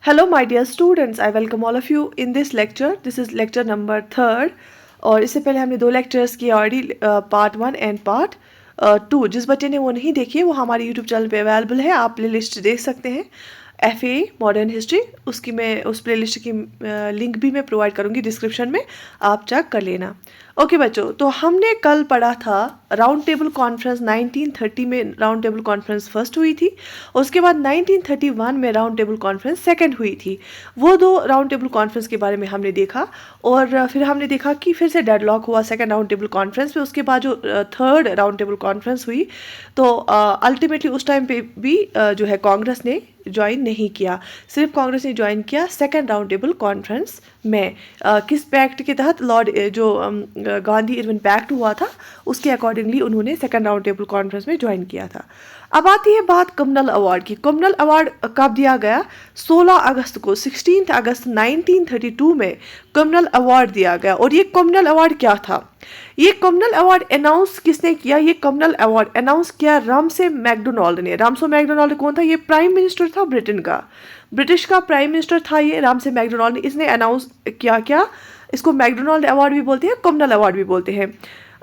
Hello, my dear students. I welcome all of you in this lecture. This is lecture number 3rd. और इससे पहले हमने 2 lectures किए already, part 1 and part 2. जिस बच्चे ने वो नहीं देखी वो हमारे यूट्यूब चैनल पे अवेलेबल है, आप प्ले लिस्ट देख सकते हैं FA मॉडर्न हिस्ट्री. उसकी मैं उस प्ले लिस्ट की लिंक भी मैं प्रोवाइड करूँगी डिस्क्रिप्शन में, आप चेक कर लेना. ओके बच्चों, तो हमने कल पढ़ा था राउंड टेबल कॉन्फ्रेंस. 1930 में राउंड टेबल कॉन्फ्रेंस फर्स्ट हुई थी, उसके बाद 1931 में राउंड टेबल कॉन्फ्रेंस सेकंड हुई थी. वो 2 राउंड टेबल कॉन्फ्रेंस के बारे में हमने देखा और फिर हमने देखा कि फिर से डेडलॉक हुआ सेकंड राउंड टेबल कॉन्फ्रेंस पे. उसके बाद जो थर्ड राउंड टेबल कॉन्फ्रेंस हुई तो अल्टीमेटली उस टाइम पे भी जो है कांग्रेस ने ज्वाइन नहीं किया. सिर्फ कांग्रेस ने ज्वाइन किया सेकंड राउंड टेबल कॉन्फ्रेंस में. किस पैक्ट के तहत? लॉर्ड जो गांधी इरविन पैक्ट हुआ था उसके अकॉर्डिंगली उन्होंने सेकंड राउंड टेबल कॉन्फ्रेंस में ज्वाइन किया था. अब आती है बात कम्युनल अवार्ड की. कम्युनल अवार्ड कब दिया गया? 16 अगस्त को, 16 अगस्त 1932 में कम्युनल अवार्ड दिया गया. और ये कम्युनल अवार्ड क्या था? ये कम्युनल अवार्ड अनाउंस किसने किया? ये कम्युनल अवार्ड अनाउंस किया रामसे मैकडोनाल्ड ने. रामसे मैकडोनाल्ड कौन था? ये प्राइम मिनिस्टर था ब्रिटेन का, ब्रिटिश का प्राइम मिनिस्टर था ये रामसे मैकडोनाल्ड ने. इसने अनाउंस किया. क्या इसको मैकडोनाल्ड अवार्ड भी बोलते हैं, कम्युनल अवार्ड भी बोलते हैं.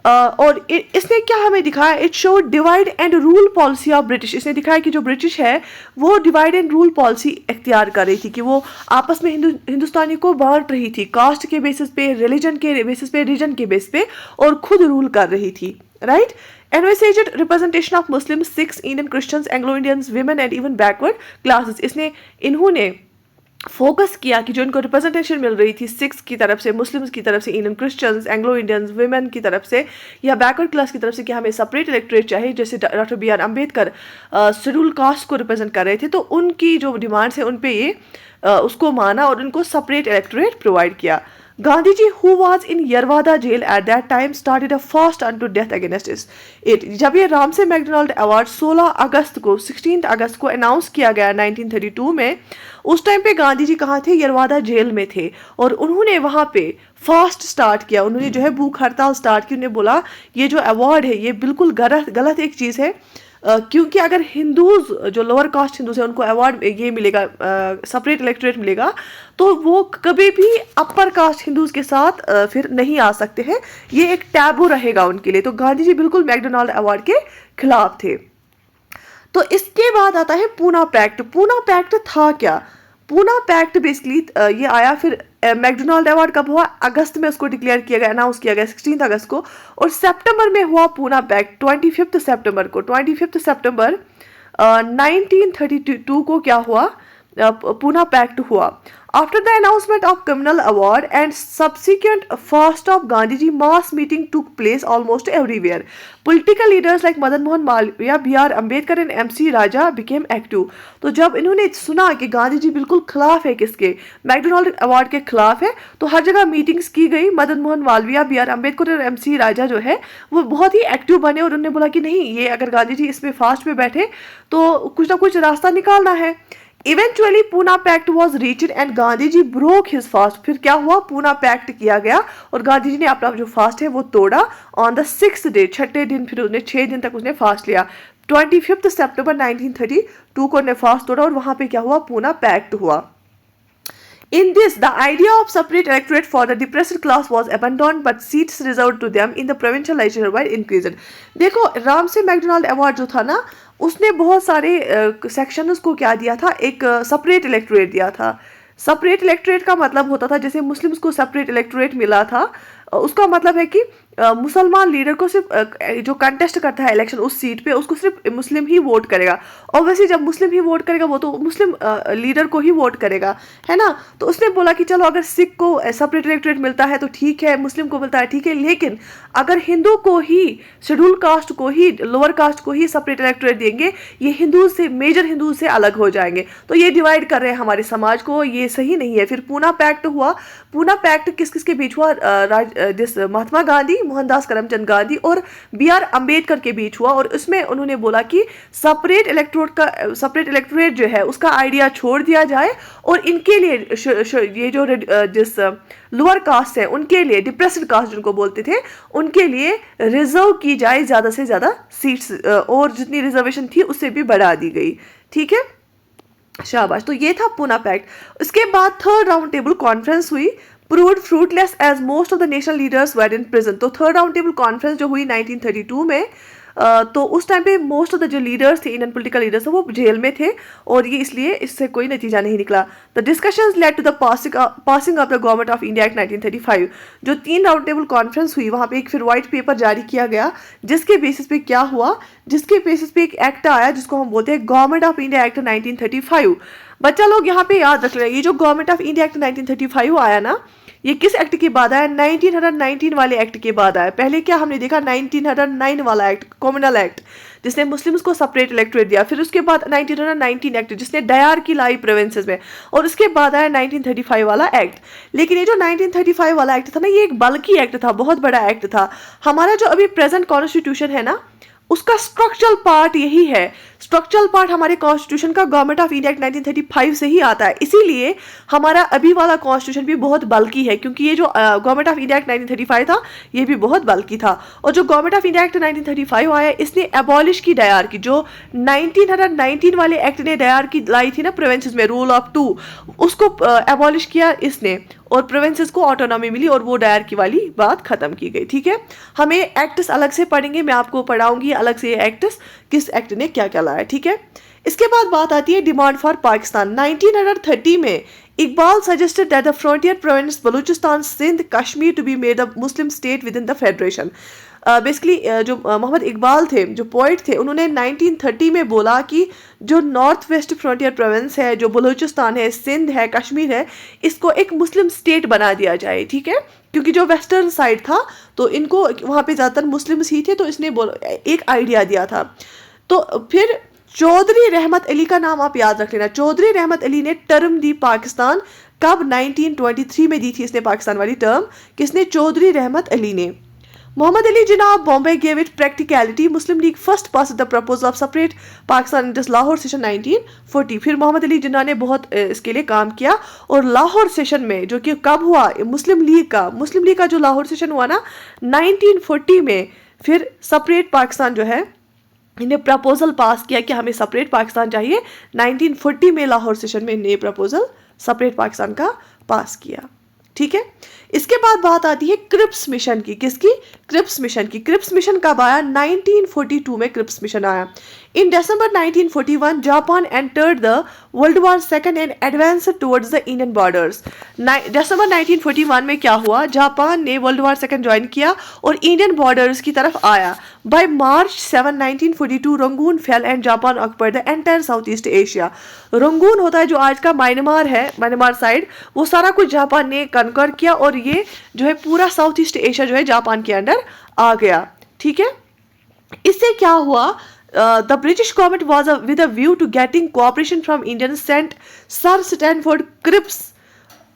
और इसने क्या हमें दिखाया? It show divide and rule policy of British. इसने दिखाया कि जो ब्रिटिश है वो डिवाइड एंड रूल पॉलिसी इख्तियार कर रही थी, कि वो आपस में हिंदुस्तानी को बांट रही थी कास्ट के बेसिस पे, रिलीजन के बेसिस पे, रीजन के बेसिस पे, और खुद रूल कर रही थी. Right. Envisaged representation of Muslims, Sikhs, Indian Christians, Anglo-Indians, women and even backward classes. इन्होंने फोकस किया कि जो इनको रिप्रेजेंटेशन मिल रही थी सिक्स की तरफ से, मुस्लिम्स की तरफ से, Indian Christians, Anglo Indians, women की तरफ से, या बैकवर्ड क्लास की तरफ से, कि हमें सेपरेट इलेक्टोरेट चाहिए. जैसे doctor B R Ambedkar schedule caste को रिप्रेजेंट कर रहे थे, तो उनकी जो डिमांड्स है उन पे ये उसको माना और उनको सेपरेट इलेक्टोरेट प्रोवाइड किया. Gandhiji, who was in Yerwada jail at that time, started a fast unto death against it. जब ये रामसे मैकडोनाल्ड अवार्ड 16 अगस्त को, 16 अगस्त को अनाउंस किया गया 1932 में, उस टाइम पे गांधी जी कहाँ थे? यरवादा जेल में थे. और उन्होंने वहाँ पे फास्ट स्टार्ट किया. उन्होंने जो है भूख हड़ताल स्टार्ट की. उन्होंने बोला ये जो अवार्ड है ये बिल्कुल गलत एक चीज़ है, क्योंकि अगर हिंदूज जो लोअर कास्ट हिंदूज है उनको अवार्ड ये मिलेगा, सेपरेट इलेक्टोरेट मिलेगा, तो वो कभी भी अपर कास्ट हिंदूज के साथ फिर नहीं आ सकते हैं. ये एक टैबू रहेगा उनके लिए. तो गांधी जी बिल्कुल मैकडोनाल्ड अवार्ड के खिलाफ थे. तो इसके बाद आता है पूना पैक्ट. पूना पैक्ट था क्या? पूना पैक्ट बेसिकली ये आया फिर. मैकडोनाल्ड अवार्ड कब हुआ? अगस्त में उसको डिक्लेयर किया गया, अनाउंस किया गया 16 अगस्त को. और सितंबर में हुआ पूना पैक्ट 25 सितंबर को. 25 सितंबर 1932 को क्या हुआ? पूना पैक्ट हुआ. After the announcement of communal award and subsequent fast of Gandhiji, mass meeting took place almost everywhere. Political leaders like Madan Mohan Malviya, B.R. Ambedkar and M.C. Raja became active. तो जब इन्होंने सुना कि गांधी जी बिल्कुल खिलाफ है, किसके? मैकडोनाल्ड अवार्ड के खिलाफ है, तो हर जगह मीटिंग्स की गई. मदन मोहन मालवीय, B.R. अम्बेडकर और M.C. राजा जो है वो बहुत ही एक्टिव बने और उन्होंने बोला कि नहीं, ये अगर गांधी जी इसमें फास्ट में बैठे तो कुछ ना कुछ रास्ता निकालना है. Eventually Poona pact was reached and Gandhi ji broke his fast. फिर क्या हुआ? पूना पैक्ट किया गया और गांधी जी ने अपना जो फास्ट है वो तोड़ा ऑन द 6th डे, 6ठे दिन. फिर उसने 6 दिन तक उसने फास्ट लिया. 25 सितंबर 1932 को उन्हें फास्ट तोड़ा और वहां पे क्या हुआ? पूना पैक्ट हुआ. In this, the idea of separate electorate for the depressed class was abandoned, but seats reserved to them in the provincial legislature were increased. देखो, रामसे मैकडोनाल्ड अवार्ड जो था ना, उसने बहुत सारे सेक्शंस को क्या दिया था? एक सेपरेट इलेक्टोरेट दिया था. सेपरेट इलेक्टोरेट का मतलब होता था, जैसे मुस्लिम्स को सेपरेट इलेक्टोरेट मिला था, उसका मतलब है कि मुसलमान लीडर को सिर्फ जो कंटेस्ट करता है इलेक्शन उस सीट पे, उसको सिर्फ मुस्लिम ही वोट करेगा. ऑब्वियसली जब मुस्लिम ही वोट करेगा वो तो मुस्लिम लीडर को ही वोट करेगा, है ना. तो उसने बोला कि चलो अगर सिख को सेपरेट इलेक्टोरेट मिलता है तो ठीक है, मुस्लिम को मिलता है ठीक है, लेकिन अगर हिंदू को ही, शेड्यूल कास्ट को ही, लोअर कास्ट को ही सेपरेट इलेक्टोरेट देंगे, ये हिंदू से, मेजर हिंदू से अलग हो जाएंगे. तो ये डिवाइड कर रहे हैं हमारे समाज को, ये सही नहीं है. फिर पूना पैक्ट हुआ. पूना पैक्ट किस किस के बीच हुआ? महात्मा गांधी, मोहनदास करमचंद गांधी और B.R. अम्बेडकर के बीच हुआ. और उसमें उन्होंने बोला कि सेपरेट इलेक्टोरेट जो है उसका आइडिया छोड़ दिया जाए और इनके लिए ये जो जिस लोअर कास्ट है उनके लिए, डिप्रेस्ड कास्ट जिनको बोलते थे, उनके लिए रिजर्व की जाए ज़्यादा से ज़्यादा सीट्स, और जितनी रिजर्वेशन थी उससे भी बढ़ा दी गई. ठीक है. शाबाश। तो ये था पूना पैक्ट। इसके बाद थर्ड राउंड टेबल कॉन्फ्रेंस हुई, proved fruitless as most of the national leaders were in prison. तो थर्ड राउंड टेबल कॉन्फ्रेंस जो हुई 1932 में, तो उस टाइम पे मोस्ट ऑफ द जो लीडर्स थे, इंडियन पॉलिटिकल लीडर्स थे, वो जेल में थे और ये इसलिए इससे कोई नतीजा नहीं निकला। The discussions led to the passing of the government of India act 1935। जो 3 राउंड टेबल कॉन्फ्रेंस हुई, वहाँ पे एक फिर व्हाइट पेपर जारी किया गया, जिसके बेसिस पे क्या हुआ, जिसके बेसिस पे एक एक्ट आया जिसको हम बोलते हैं गवर्नमेंट ऑफ इंडिया एक्ट 1935। बच्चा लोग यहाँ पे याद रख लें, ये जो गवर्नमेंट ऑफ इंडिया एक्ट 1935 आया ना, ये किस एक्ट के बाद आया? 1919 वाले एक्ट के बाद आया। पहले क्या हमने देखा? 1909 वाला एक्ट, कम्युनल एक्ट, जिसने मुस्लिम्स को सेपरेट इलेक्टोरेट दिया। फिर उसके बाद 1919 एक्ट, जिसने डायर की लाई प्रोविंसेस में, और उसके बाद आया 1935 वाला एक्ट। लेकिन ये जो 1935 वाला एक्ट था ना, ये एक बल्कि एक्ट था, बहुत बड़ा एक्ट था। हमारा जो अभी प्रेजेंट कॉन्स्टिट्यूशन है ना, उसका स्ट्रक्चरल पार्ट यही है। स्ट्रक्चरल पार्ट हमारे कॉन्स्टिट्यूशन का गवर्नमेंट ऑफ इंडिया एक्ट 1935 से ही आता है। इसीलिए हमारा अभी वाला कॉन्स्टिट्यूशन भी बहुत बल्कि है, क्योंकि ये जो गवर्नमेंट ऑफ इंडिया एक्ट 1935 था, ये भी बहुत बल्कि था। और जो गवर्नमेंट ऑफ इंडिया एक्ट 1935 आया, इसने एबॉलिश की डायर की, जो 1919 वाले एक्ट ने डायर की लाई थी ना प्रोविंसेस में, रूल ऑफ 2, उसको एबॉलिश किया इसने, और प्रोविंसेस को ऑटोनॉमी मिली और वो डायर की वाली बात खत्म की गई। ठीक है, हमें एक्ट्स अलग से पढ़ेंगे, मैं आपको पढ़ाऊंगी अलग से एक्ट्स, किस एक्ट ने क्या क्या लाया। ठीक है, इसके बाद बात आती है डिमांड फॉर पाकिस्तान। 1930 में Iqbal suggested that the frontier province Baluchistan, Sindh, Kashmir to be made a Muslim state within the federation. Basically जो मोहम्मद इकबाल थे, जो पोइट थे, उन्होंने 1930 में बोला कि जो नॉर्थ वेस्ट फ्रंटियर प्रोविंस है, जो बलूचिस्तान है, सिंध है, कश्मीर है, इसको एक मुस्लिम स्टेट बना दिया जाए। ठीक है, क्योंकि जो वेस्टर्न साइड था तो इनको वहाँ पे ज़्यादातर मुस्लिम्स ही थे, तो इसने एक आइडिया दिया था। तो फिर चौधरी रहमत अली का नाम आप याद रख लेना। चौधरी रहमत अली ने टर्म दी पाकिस्तान, कब? 1923 में दी थी इसने पाकिस्तान वाली टर्म। किसने? चौधरी रहमत अली ने। Muhammad Ali Jinnah of Bombay gave it practicality. Muslim League first passed the proposal of separate Pakistan in Lahore session 1940. फिर मोहम्मद अली जिन्ना ने बहुत इसके लिए काम किया, और लाहौर सेशन में, जो कि कब हुआ? मुस्लिम लीग का जो लाहौर सेशन हुआ ना 1940 में, फिर सेपरेट पाकिस्तान जो है, इन्हें प्रपोजल पास किया कि हमें सेपरेट पाकिस्तान चाहिए। 1940 में लाहौर सेशन में इन्हें प्रपोजल सेपरेट पाकिस्तान का पास किया। ठीक है, इसके बाद बात आती है क्रिप्स मिशन की। किसकी? क्रिप्स मिशन की। क्रिप्स मिशन कब आया? 1942 में क्रिप्स मिशन आया। In December 1941 Japan entered the world war second and advance towards the Indian borders. दिसंबर 1941 में क्या हुआ? जापान ने वर्ल्ड वॉर सेकेंड ज्वाइन किया और इंडियन बॉर्डर्स की तरफ आया। By March 7, 1942 Rangoon fell and Japan occupied the entire south east Asia. Rangoon होता है जो आज का म्यांमार है, म्यांमार साइड, वो सारा कुछ जापान ने कनकर किया, और ये जो है पूरा साउथ ईस्ट एशिया जो है जापान के अंडर आ गया। ठीक है, इससे क्या हुआ? The British government was with a view to getting cooperation from Indians, sent Sir Stanford Cripps,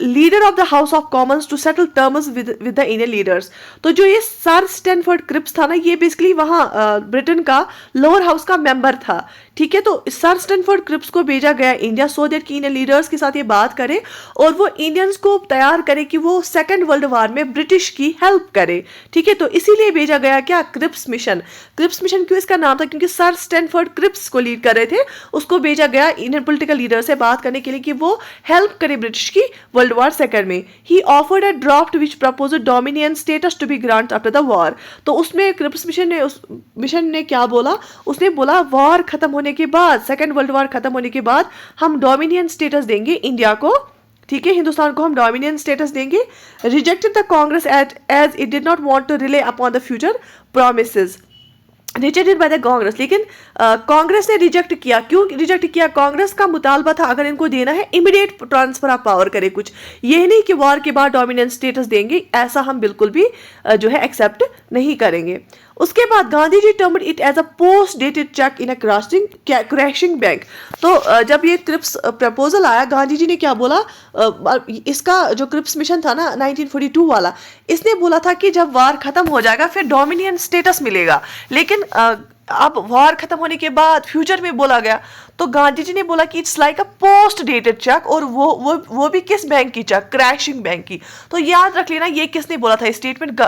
leader of the House of Commons, to settle terms with the Indian leaders. तो जो ये सर स्टैनफोर्ड क्रिप्स था ना, ये basically वहाँ Britain का lower house का member था। ठीक है, तो सर स्टैनफोर्ड क्रिप्स को भेजा गया इंडिया, सो दैट कि इंडियन लीडर्स के साथ ये बात करे और वो इंडियंस को तैयार करे कि वो सेकेंड वर्ल्ड वॉर में ब्रिटिश की हेल्प करे। ठीक है, तो इसीलिए भेजा गया क्या? Cripps mission. क्रिप्स मिशन क्यों इसका नाम था? क्योंकि सर स्टैनफोर्ड क्रिप्स को लीड कर रहे थे, उसको भेजा गया इंडियन पॉलिटिकल लीडर से बात करने के लिए कि वो हेल्प करे ब्रिटिश की वर्ल्ड वॉर सेकेंड में। He offered a draft which propose dominion status to be grant after the war. तो उसमें क्रिप्स मिशन ने क्या बोला? उसने बोला वॉर खत्म होने के बाद, सेकेंड वर्ल्ड वॉर खत्म होने के बाद हम डोमिनियन स्टेटस देंगे इंडिया को। ठीक है, हिंदुस्तान को हम डोमिनियन स्टेटस देंगे। Rejected the Congress as it did not want to rely upon the future promises. Rejected by the Congress, लेकिन कांग्रेस ने रिजेक्ट किया। क्यों रिजेक्ट किया? कांग्रेस का मुतालबा था अगर इनको देना है इमीडिएट ट्रांसफर ऑफ पावर करे कुछ, ये नहीं कि वॉर के बाद डोमिनेंट स्टेटस देंगे, ऐसा हम बिल्कुल भी जो है एक्सेप्ट नहीं करेंगे। उसके बाद Gandhi ji termed it as a post dated cheque in a crashing bank. तो जब ये क्रिप्स प्रपोजल आया, गांधी जी ने क्या बोला? इसका जो क्रिप्स मिशन था ना 1942 वाला, इसने बोला था कि जब वार खत्म हो जाएगा फिर डोमिनियन स्टेटस मिलेगा। लेकिन अब वॉर खत्म होने के बाद फ्यूचर में बोला गया, तो गांधी जी ने बोला कि it's like a post dated check, और वो भी किस बैंक की चेक? क्रैशिंग बैंक की। तो याद रख लेना ये किसने बोला था statement,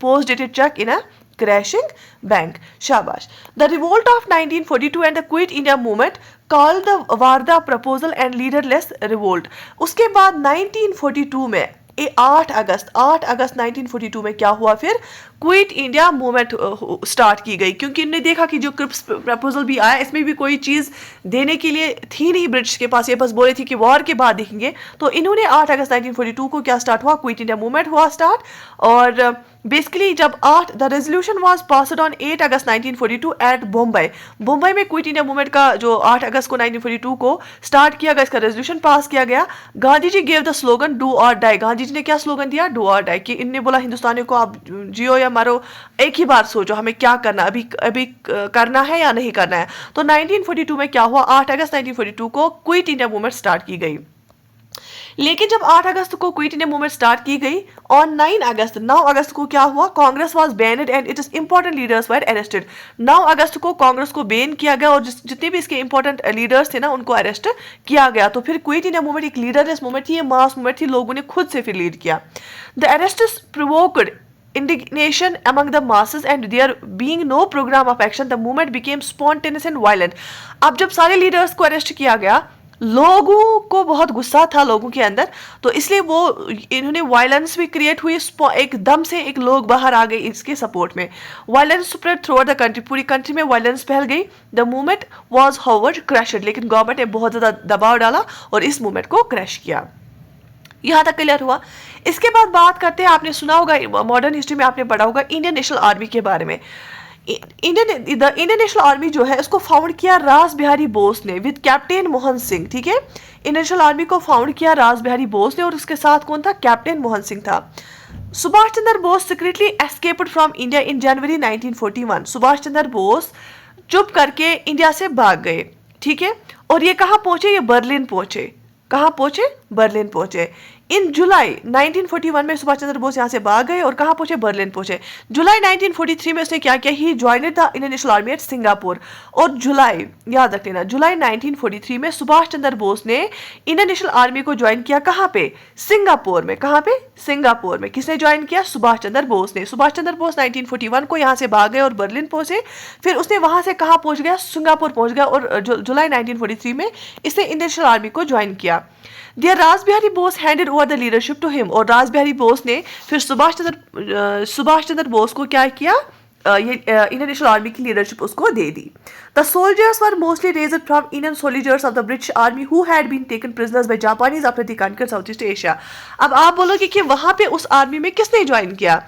post dated cheque in a crashing bank. शाबाश। The revolt of 1942 and the quit India movement called the Wardha proposal and leaderless revolt. उसके बाद 1942 में 8 अगस्त 1942 में क्या हुआ, फिर क्विट इंडिया मूवमेंट स्टार्ट की गई, क्योंकि इन्होंने देखा कि जो क्रिप्स प्रपोजल भी आया इसमें भी कोई चीज़ देने के लिए थी नहीं ब्रिटिश के पास, ये बस बोले थी कि वॉर के बाद देखेंगे। तो इन्होंने 8 अगस्त 1942 को क्या स्टार्ट हुआ, क्विट इंडिया मूवमेंट हुआ स्टार्ट। और बेसिकली जब the resolution was passed on 8 August 1942 at Mumbai में क्विट इंडिया मूवमेंट का जो 8 अगस्त को 1942 को स्टार्ट किया गया, इसका रेजोल्यूशन पास किया गया। Gandhi ji gave the slogan do और डाई। गांधी जी ने क्या स्लोगन दिया, डू और डाई, कि इनने बोला हिंदुस्तानियों को आप जियो या मारो, एक ही बार सोचो हमें क्या करना, अभी करना है या नहीं करना है। तो 1942 में क्या हुआ, 8 अगस्त 1942 को क्विट इंडिया मूवमेंट स्टार्ट की गई। लेकिन जब 8 अगस्त को क्विट इंडिया मूवमेंट स्टार्ट की गई, ऑन 9 अगस्त को क्या हुआ, Congress was banned and it is important leaders were arrested. 9 अगस्त को कांग्रेस को बैन किया गया और जितने भी इसके इंपॉर्टेंट लीडर्स थे ना उनको अरेस्ट किया गया। तो फिर क्विट इंडिया मूवमेंट एक लीडरलेस मूवमेंट थी, ये मास मूवमेंट थी, लोगों ने खुद से फिर लीड किया। The arrest provoked indignation among the masses and there being no program of action the movement became spontaneous and violent। अब जब सारे लीडर्स को अरेस्ट किया गया, लोगों को बहुत गुस्सा था लोगों के अंदर, तो इसलिए वो इन्होंने वायलेंस भी क्रिएट हुई, एकदम से एक लोग बाहर आ गए इसके सपोर्ट में। Violence spread through the country, पूरी कंट्री में वायलेंस फैल गई। The movement was however crashed, लेकिन गवर्नमेंट ने बहुत ज़्यादा दबाव डाला और इस मूवमेंट को क्रैश किया। यहाँ तक क्लियर हुआ। इसके बाद बात करते हैं, आपने सुना होगा मॉडर्न हिस्ट्री में आपने पढ़ा होगा इंडियन नेशनल आर्मी के बारे में। इंडियन नेशनल आर्मी जो है उसको फाउंड किया रास बिहारी बोस ने विद कैप्टन मोहन सिंह। ठीक है, इंडियन नेशनल आर्मी को फाउंड किया रास बिहारी बोस ने और उसके साथ कौन था, कैप्टन मोहन सिंह था। Subhash Chandra Bose secretly escaped from India in January 1941। Subhash Chandra Bose चुप करके इंडिया से भाग गए। ठीक है, और ये कहाँ पहुंचे, ये बर्लिन पहुंचे। कहाँ पहुंचे, बर्लिन पहुंचे। इन जुलाई 1941 में सुभाष चंद्र बोस यहाँ से भाग गए और कहाँ पहुंचे, बर्लिन पहुंचे। जुलाई 1943 में उसने क्या किया, he joined the Indian National Army at Singapore. और जुलाई, याद रख लेना, जुलाई 1943 में सुभाष चंद्र बोस ने इंडियन नेशनल आर्मी को ज्वाइन किया, कहाँ पे, सिंगापुर में। कहाँ पे, सिंगापुर में। किसने ज्वाइन किया, सुभाष चंद्र बोस ने। सुभाष चंद्र बोस 1941 को यहाँ से भाग गए और बर्लिन पहुंचे, फिर उसने वहां से कहाँ पहुंच गया, सिंगापुर पहुंच गया और जुलाई 1943 में इसने इंडियन नेशनल आर्मी को ज्वाइन किया। Dear Ras Bihari Bose handed over the leadership to him. और रास बिहारी बोस ने फिर सुभाष चंद्र बोस को क्या किया, ये इंडियन नेशनल आर्मी की लीडरशिप उसको दे दी। The soldiers were mostly raised from Indian soldiers of the British Army who had been taken prisoners by Japanese after the conquer South east Asia. अब आप बोलोगे कि वहां पे उस आर्मी में किसने ज्वाइन किया,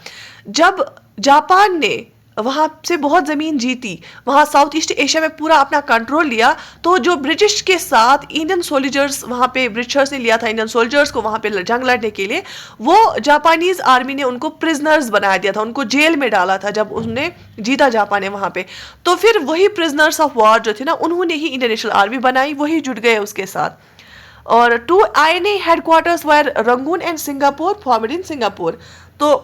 जब जापान ने वहां से बहुत जमीन जीती, वहां साउथ ईस्ट एशिया में पूरा अपना कंट्रोल लिया, तो जो ब्रिटिश के साथ इंडियन सोल्जर्स वहां पे ब्रिटिशर्स ने लिया था इंडियन सोल्जर्स को वहां पे जंग लड़ने के लिए, वो जापानीज आर्मी ने उनको प्रिजनर्स बना दिया था, उनको जेल में डाला था जब उन्होंने जीता जापान ने वहां पे। तो फिर वही प्रिजनर्स ऑफ वॉर जो थे ना, उन्होंने ही इंडियन नेशनल आर्मी बनाई, वही जुट गए उसके साथ। और 2 INA headquarters were Rangoon and Singapore formed in Singapore. तो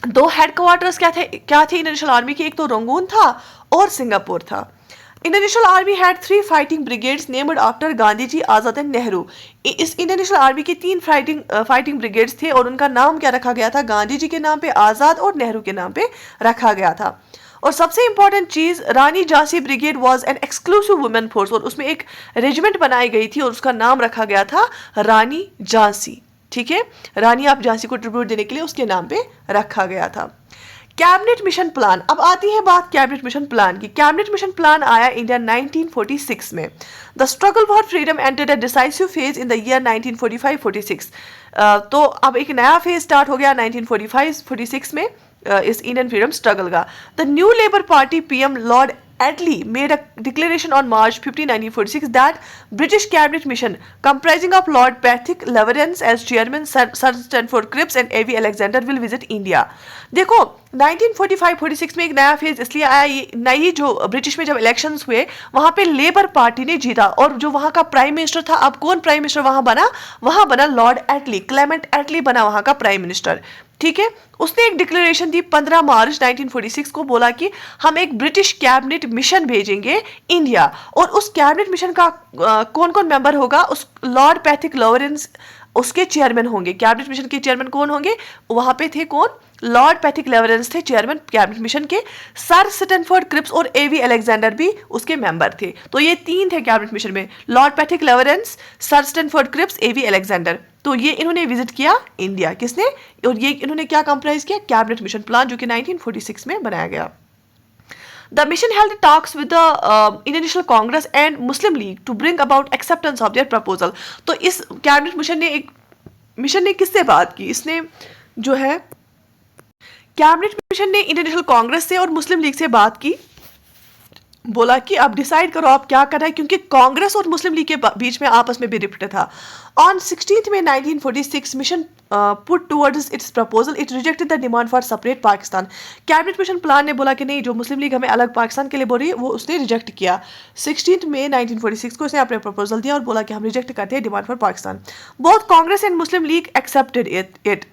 2 हेडक्वार्टर्स क्या थे इंडियन नेशनल आर्मी के, एक तो रंगून था और सिंगापुर था। Indian National Army had 3 fighting brigades named after Gandhi ji, Azad and Nehru. इस इंडियन नेशनल आर्मी की 3 फाइटिंग ब्रिगेड्स थे और उनका नाम क्या रखा गया था, गांधी जी के नाम पे, आजाद और नेहरू के नाम पे रखा गया था। और सबसे इंपॉर्टेंट चीज, Rani Jhansi brigade was an exclusive women force, और उसमें एक रेजिमेंट बनाई गई थी और उसका नाम रखा गया था रानी झांसी। ठीक है, रानी आप झांसी को ट्रिब्यूट देने के लिए उसके नाम पे रखा गया था। कैबिनेट मिशन प्लान, अब आती है बात कैबिनेट मिशन प्लान की। कैबिनेट मिशन प्लान आया इंडिया 1946 में। The struggle for freedom entered a decisive phase in the year 1945-46। तो अब एक नया फेज स्टार्ट हो गया 1945-46 में इस इंडियन फ्रीडम स्ट्रगल का। The new labour party PM Lord Attlee made a declaration on March 15, 1946 that British cabinet mission comprising of Lord Patrick Leverance as chairman, Sir Stanford Cripps and A.V. Alexander will visit India। देखो 1945-46 में एक नया phase इसलिए आया, नई जो British में जब इलेक्शंस हुए वहां पे लेबर पार्टी ने जीता और जो वहां का प्राइम मिनिस्टर था, अब कौन प्राइम मिनिस्टर वहां बना लॉर्ड एटली, क्लेमेंट एटली बना वहां का प्राइम मिनिस्टर। ठीक है, उसने एक डिक्लेरेशन दी 15 मार्च 1946 को, बोला कि हम एक ब्रिटिश कैबिनेट मिशन भेजेंगे इंडिया, और उस कैबिनेट मिशन का कौन कौन मेंबर होगा, उस लॉर्ड पैट्रिक लॉरेंस उसके चेयरमैन होंगे। कैबिनेट मिशन के चेयरमैन कौन होंगे, वहां पे थे कौन, लॉर्ड पैट्रिक लेवरेंस थे चेयरमैन कैबिनेट मिशन के, सर स्टैनफोर्ड क्रिप्स और एवी अलेक्जेंडर भी उसके मेंबर थे। तो ये तीन थे कैबिनेट मिशन में, Lord Patrick Lawrence, Sir Stafford Cripps, A V Alexander. तो ये इन्होंने विजिट किया इंडिया, किसने, और ये इन्होंने क्या कंप्राइज किया, कैबिनेट मिशन प्लान, जो कि 1946 में बनाया गया। The mission held talks with the Indian National Congress and Muslim League to bring about acceptance of their proposal। तो इस कैबिनेट मिशन ने किससे बात की, इसने जो है कैबिनेट मिशन ने इंडियन नेशनल कांग्रेस से और मुस्लिम लीग से बात की, बोला कि आप डिसाइड करो आप क्या करना है, क्योंकि कांग्रेस और मुस्लिम लीग के बीच में आपस में भी रिफ्ट था। On 16 May 1946 mission put towards its proposal, it rejected the demand for separate Pakistan. Cabinet mission plan ने बोला कि नहीं, जो मुस्लिम लीग हमें अलग पाकिस्तान के लिए बोल रही है वो उसने रिजेक्ट किया। 16 मई 1946 को उसने अपने प्रपोजल दिया और बोला कि हम रिजेक्ट करते हैं demand for Pakistan. Both Congress and Muslim league accepted it.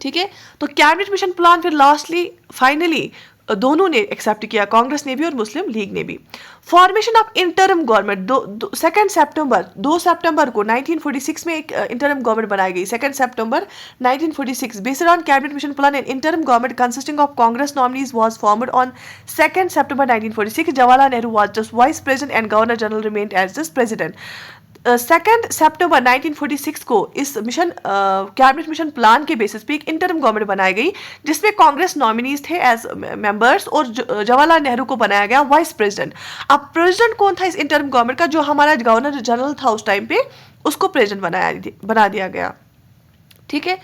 ठीक है, तो कैबिनेट मिशन प्लान फिर लास्टली फाइनली दोनों ने एक्सेप्ट किया, कांग्रेस ने भी और मुस्लिम लीग ने भी। फॉर्मेशन ऑफ इंटरिम गवर्नमेंट 2 सितंबर को 1946 में एक इंटरिम गवर्नमेंट बनाई गई। 2 सितंबर 1946 based on cabinet mission plan and interim government consisting of Congress nominees was formed on 2 September 1946। Jawaharlal Nehru was just vice president and governor general remained as just president. 2 सितंबर 1946 को इस mission cabinet mission plan के basis पे एक interim government बनाई गई, जिसमें Congress nominees थे as members और जवाहरलाल नेहरू को बनाया गया वाइस प्रेसिडेंट। अब प्रेसिडेंट कौन था इस इंटरिम गवर्नमेंट का, जो हमारा गवर्नर जनरल था उस टाइम पे, उसको प्रेसिडेंट बना दिया गया। ठीक है,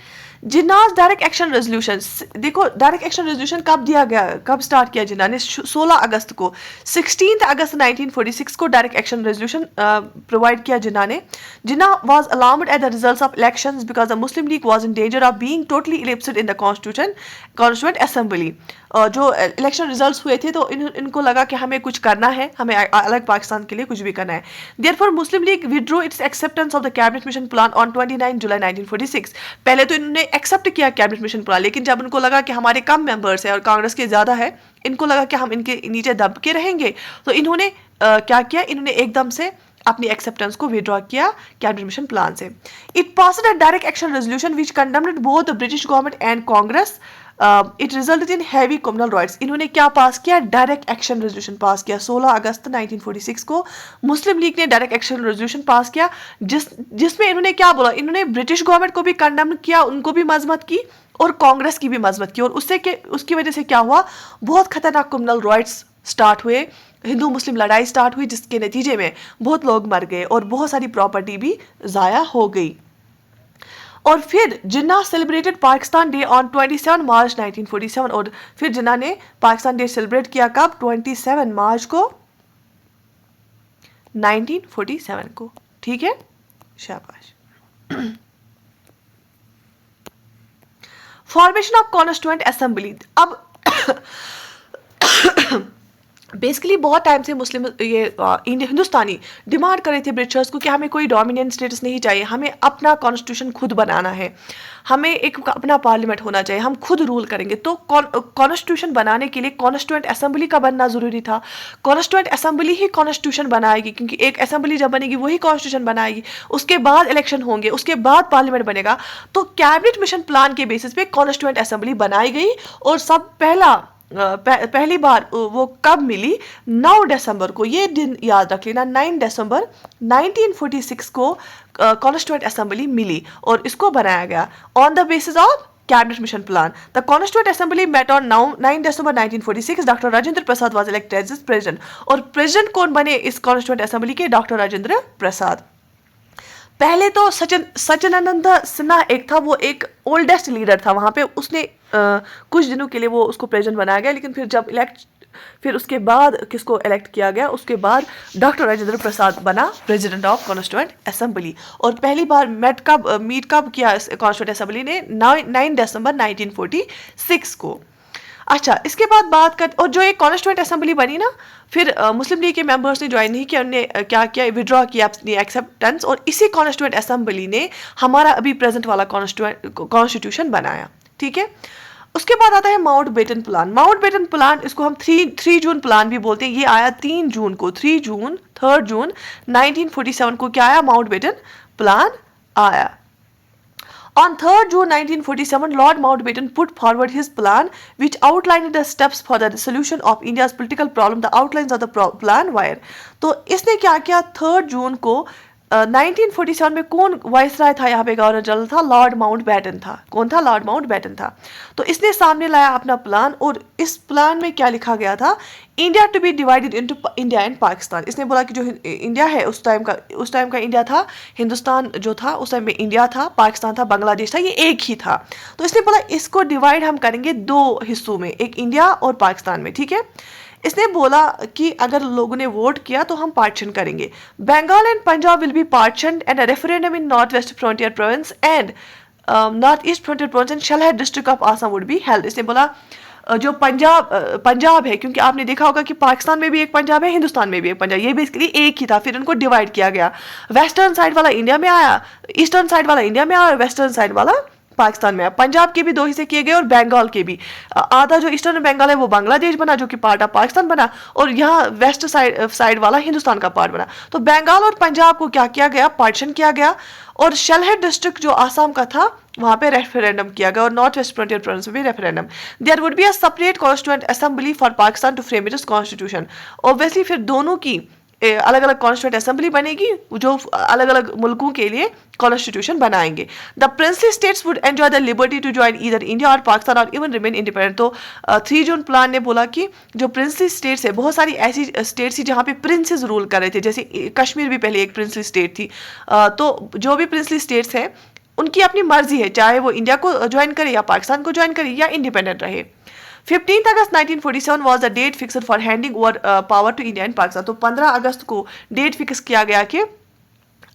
जिन्नाज डायरेक्ट एक्शन रेजोल्यूशन, देखो डायरेक्ट एक्शन रेजोल्यूशन कब दिया गया, कब स्टार्ट किया जिन्ना ने, 16 अगस्त को। 16 अगस्त 1946 को डायरेक्ट एक्शन रेजोल्यूशन प्रोवाइड किया जिन्ना ने। Jinnah was alarmed at the results of elections because the Muslim League was in danger of being totally eclipsed in the constituent Assembly. जो इलेक्शन रिजल्ट्स हुए थे तो इनको लगा कि हमें कुछ करना है, हमें अलग पाकिस्तान के लिए कुछ भी करना है। Therefore Muslim league withdraw it's acceptance of the cabinet mission plan on 29 जुलाई 1946। पहले तो इन्होंने एक्सेप्ट किया कैबिनेट मिशन प्लान, लेकिन जब उनको लगा कि हमारे कम मेंबर्स हैं और कांग्रेस के ज्यादा है, इनको लगा कि हम इनके नीचे दब के रहेंगे, तो इन्होंने क्या किया, इन्होंने एकदम से अपनी एक्सेप्टेंस को विड्रॉ किया कैबिनेट मिशन प्लान से। It passed a direct action resolution which condemned both the British government and Congress. It resulted in heavy communal riots. इन्होंने क्या पास किया, डायरेक्ट एक्शन रेजोल्यूशन पास किया। 16 अगस्त 1946 को मुस्लिम लीग ने डायरेक्ट एक्शन रेजोल्यूशन पास किया, जिसमें इन्होंने क्या बोला, इन्होंने ब्रिटिश गवर्नमेंट को भी कंडेम किया, उनको भी मजम्मत की और कांग्रेस की भी मजम्मत की। और उसकी वजह से क्या हुआ, बहुत खतरनाक कम्युनल राइट्स स्टार्ट हुए, हिंदू मुस्लिम लड़ाई स्टार्ट हुई, जिसके नतीजे में बहुत लोग मर गए और बहुत सारी प्रॉपर्टी भी जाया हो गई। और फिर जिन्ना सेलिब्रेटेड पाकिस्तान डे ऑन 27 मार्च 1947। और फिर जिन्ना ने पाकिस्तान डे सेलिब्रेट किया कब, 27 मार्च को 1947 को। ठीक है, शाबाश। Formation of constituent assembly. अब बेसिकली बहुत टाइम से मुस्लिम हिंदुस्तानी डिमांड कर रहे थे ब्रिटिशर्स को कि हमें कोई डोमिनेंट स्टेटस नहीं चाहिए, हमें अपना कॉन्स्टिट्यूशन खुद बनाना है, हमें एक अपना पार्लियामेंट होना चाहिए, हम खुद रूल करेंगे। तो कॉन्स्टिट्यूशन बनाने के लिए कॉन्स्टिट्यूएंट असेंबली का बनना जरूरी था। कॉन्स्टिट्यूएंट असेंबली ही कॉन्स्टिट्यूशन बनाएगी, क्योंकि एक असेंबली जब बनेगी वही कॉन्स्टिट्यूशन बनाएगी, उसके बाद इलेक्शन होंगे, उसके बाद पार्लियामेंट बनेगा। तो कैबिनेट मिशन प्लान के बेसिस पे कॉन्स्टिट्यूएंट असेंबली बनाई गई और पहली बार वो कब मिली, 9 दिसंबर को। ये दिन याद रख लेना, 9 दिसंबर 1946 को कॉन्स्टिट्यूएंट असेंबली मिली और इसको बनाया गया on the basis of cabinet mission plan. The constituent assembly met on 9 December 1946। Doctor Rajendra Prasad was elected as president. और प्रेसिडेंट कौन बने इस कॉन्स्टिट्यूएंट असेंबली के, डॉक्टर राजेंद्र प्रसाद। पहले तो सचिदानंद सिन्हा एक था, वो एक ओल्डेस्ट लीडर था वहाँ पे, उसने कुछ दिनों के लिए वो उसको प्रेसिडेंट बनाया गया, लेकिन फिर उसके बाद किसको इलेक्ट किया गया, उसके बाद डॉक्टर राजेंद्र प्रसाद बना प्रेसिडेंट ऑफ कॉन्स्टिट्यूएंट असेंबली। और पहली बार मीट कब किया कॉन्स्टिट्यूएंट असेंबली ने, 9 दिसंबर 1946 को। अच्छा, इसके बाद बात कर, और जो एक कॉन्स्टिट्यूएंट असेंबली बनी ना, फिर मुस्लिम लीग के मेंबर्स ने ज्वाइन नहीं किया, उन्होंने क्या किया, विड्रॉ किया अपनी एक्सेप्टेंस, और इसी कॉन्स्टिट्यूएंट असेंबली ने हमारा अभी प्रेजेंट वाला कॉन्स्टिट्यूशन बनाया। ठीक है, उसके बाद आता है माउंटबेटन प्लान। माउंटबेटन प्लान, इसको हम 3 जून प्लान भी बोलते हैं। ये आया 3 जून को, 3 जून 1947 को क्या आया, माउंटबेटन प्लान आया। On 3rd June 1947, Lord Mountbatten put forward his plan, which outlined the steps for the solution of India's political problem. The outlines of the plan were. तो इसने क्या किया, 3rd जून को 1947 में कौन वाइसराय था, यहाँ पे गवर्नर जनरल था, लॉर्ड माउंटबैटन था। कौन था? लॉर्ड माउंटबैटन था। तो इसने सामने लाया अपना प्लान, और इस प्लान में क्या लिखा गया था, India to be divided into India and Pakistan. इसने बोला कि जो इंडिया है उस टाइम का इंडिया था, हिंदुस्तान जो था उस टाइम में इंडिया था, पाकिस्तान था, बांग्लादेश था, ये एक ही था। तो इसने बोला इसको डिवाइड हम करेंगे दो हिस्सों में, एक इंडिया और पाकिस्तान में, ठीक है। इसने बोला कि अगर लोगों ने वोट किया तो हम पार्टीशन करेंगे। Bengal and Punjab will be partitioned and a referendum in North West Frontier Province and North East Frontier Province and Sylhet district of Assam would be held. इसने बोला जो पंजाब है, क्योंकि आपने देखा होगा कि पाकिस्तान में भी एक पंजाब है, हिंदुस्तान में भी एक पंजाब, ये बेसिकली एक ही था, फिर उनको डिवाइड किया गया। वेस्टर्न साइड वाला इंडिया में आया, ईस्टर्न साइड वाला इंडिया में आया, और वेस्टर्न साइड वाला पाकिस्तान में। पंजाब के भी दो हिस्से किए गए, और बंगाल के भी आधा जो ईस्टर्न बंगाल है वो बांग्लादेश बना, जो कि पार्ट ऑफ पाकिस्तान बना, और यहाँ वेस्ट साइड वाला हिंदुस्तान का पार्ट बना। तो बंगाल और पंजाब को क्या किया गया, पार्टीशन किया गया, और शलहट डिस्ट्रिक्ट जो आसाम का था वहां पे रेफरेंडम किया गया, और नॉर्थ वेस्ट फ्रंटियर प्रोविंस में भी referendum. There would be a separate constituent assembly for Pakistan to frame its constitution. Obviously फिर दोनों की अलग अलग कॉन्स्टिट्यूएंट असेंबली बनेगी, जो अलग अलग मुल्कों के लिए कॉन्स्टिट्यूशन बनाएंगे। The princely states would enjoy the liberty to join either India और पाकिस्तान और इवन रिमेन इंडिपेंडेंट। तो 3 जून प्लान ने बोला कि जो प्रिंसली स्टेट्स है, बहुत सारी ऐसी स्टेट्स थी जहाँ पे प्रिंसेस रूल कर रहे थे, जैसे कश्मीर भी पहले एक प्रिंसली स्टेट थी। तो जो भी प्रिंसली स्टेट्स हैं उनकी अपनी मर्जी है, चाहे वो इंडिया को ज्वाइन करे या पाकिस्तान को ज्वाइन करे या इंडिपेंडेंट रहे। 15 अगस्त 1947 was the date fixed for handing over power to India and Pakistan। तो 15 अगस्त को डेट फिक्स किया गया कि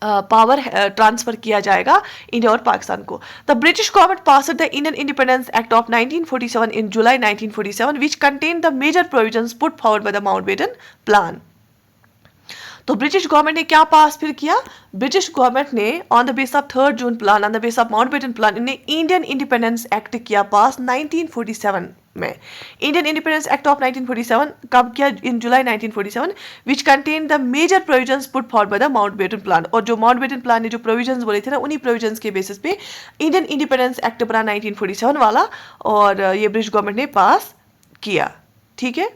पावर ट्रांसफर किया जाएगा इंडिया और पाकिस्तान को। The British government passed the Indian independence act of 1947 in July 1947 which contain the major provisions put forward by the Mountbatten plan. तो ब्रिटिश गवर्नमेंट ने क्या पास फिर किया, ब्रिटिश गवर्नमेंट ने on the base of 3rd June plan, on the base of Mountbatten plan, इन्हें Indian independence act किया pass 1947 में। Indian independence act of 1947 कब किया, in July 1947, which contain the major provisions put forward by the Mountbatten plan. और जो Mountbatten plan ने जो provisions बोले थे ना, उन्हीं प्रोविजंस के बेसिस पे इंडियन इंडिपेंडेंस एक्ट बना 1947 वाला, और ये ब्रिटिश गवर्नमेंट ने पास किया। ठीक है,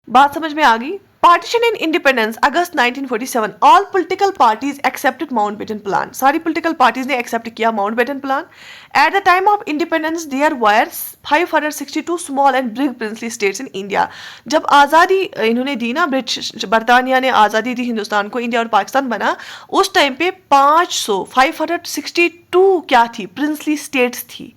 बात समझ में आ गई। Partition in independence August 1947, all political parties accepted Mountbatten plan. सारी पॉलिटिकल पार्टीज ने एक्सेप्ट किया Mountbatten plan. At the time of independence there were 562 small and big princely states in India. जब आज़ादी इन्होंने दी ना, ब्रिटिश बरतानिया ने आज़ादी दी हिंदुस्तान को, इंडिया और पाकिस्तान बना, उस टाइम पे 562 क्या थी, प्रिंसली स्टेट्स थी।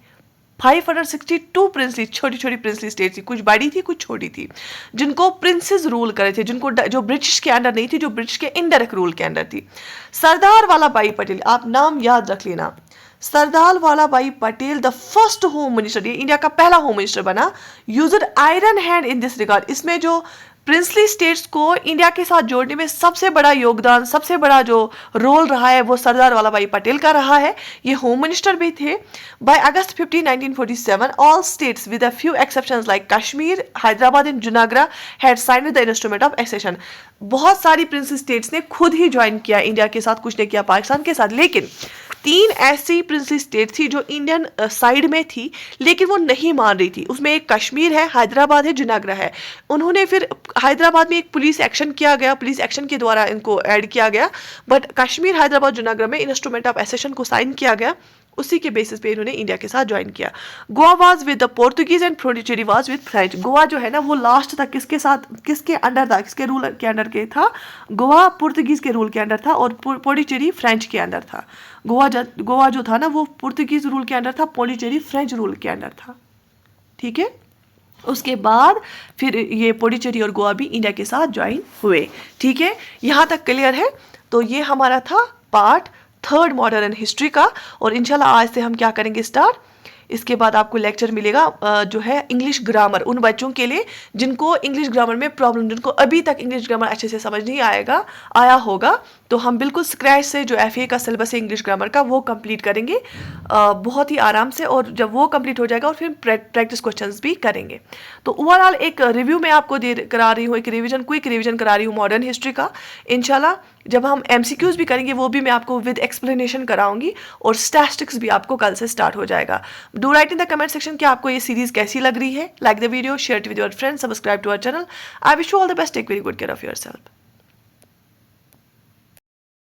562 प्रिंसली, छोटी छोटी प्रिंसली स्टेट थी, कुछ बड़ी थी कुछ छोटी थी, जिनको प्रिंसेस रूल करे थे, जिनको जो ब्रिटिश के अंडर नहीं थी, जो ब्रिटिश के इनडायरेक्ट रूल के अंडर थी। सरदार वल्लभ भाई पटेल, आप नाम याद रख लेना, सरदार वल्लभ भाई Patel the first home minister, ये इंडिया का पहला होम मिनिस्टर बना, used iron hand in this regard. इसमें जो प्रिंसली स्टेट्स को इंडिया के साथ जोड़ने में सबसे बड़ा योगदान, सबसे बड़ा जो रोल रहा है वो सरदार वल्लभ भाई पटेल का रहा है। ये होम मिनिस्टर भी थे। By August 15, 1947 all states with a few exceptions like Kashmir, Hyderabad and Junagadh had signed the instrument of accession. बहुत सारी प्रिंसली स्टेट्स ने खुद ही ज्वाइन किया इंडिया के साथ, कुछ ने किया पाकिस्तान के साथ, लेकिन 3 ऐसी प्रिंसली स्टेट थी जो इंडियन साइड में थी लेकिन वो नहीं मान रही थी। उसमें एक कश्मीर है, हैदराबाद है, जुनागढ़ है। उन्होंने फिर हैदराबाद में एक पुलिस एक्शन किया गया, पुलिस एक्शन के द्वारा इनको ऐड किया गया, बट कश्मीर, हैदराबाद, जुनागढ़ में इंस्ट्रूमेंट ऑफ एक्सेशन को साइन किया गया। उसी के बेसिस पे इन्होंने इंडिया के साथ ज्वाइन किया। Goa was with the Portuguese and Pondicherry was with French. Goa जो है ना वो लास्ट तक किसके साथ, किसके अंडर था, किसके रूल के अंडर के था, गोवा पुर्तगीज के रूल के अंडर था और पौंडीचेरी फ्रेंच के अंडर था। गोवा जो था ना वो पुर्तगीज रूल के अंडर था, पौंडीचेरी फ्रेंच रूल के अंडर था। ठीक है, उसके बाद फिर ये पौंडीचेरी और गोवा भी इंडिया के साथ ज्वाइन हुए। ठीक है, यहाँ तक क्लियर है। तो ये हमारा था पार्ट 3 मॉडर्न हिस्ट्री का, और इंशाल्लाह आज से हम क्या करेंगे स्टार्ट। इसके बाद आपको लेक्चर मिलेगा जो है इंग्लिश ग्रामर, उन बच्चों के लिए जिनको इंग्लिश ग्रामर में प्रॉब्लम, जिनको अभी तक इंग्लिश ग्रामर अच्छे से समझ नहीं आया होगा, तो हम बिल्कुल स्क्रैच से जो FA का सिलेबस है इंग्लिश ग्रामर का वो कंप्लीट करेंगे बहुत ही आराम से, और जब वो कंप्लीट हो जाएगा और फिर प्रैक्टिस क्वेश्चंस भी करेंगे। तो ओवरऑल एक रिव्यू मैं आपको करा रही हूँ, एक रिवीजन, क्विक रिवीजन करा रही हूँ मॉडर्न हिस्ट्री का। इंशाल्लाह जब हम MCQs भी करेंगे वो भी मैं आपको विद एक्सप्लेनेशन कराऊंगी, और स्टैटिस्टिक्स भी आपको कल से स्टार्ट हो जाएगा। Do write in the comment section कि आपको ये सीरीज कैसी लग रही है। Like the video, share it with your friends, subscribe to our channel. I wish you all the best, take very good care of yourself.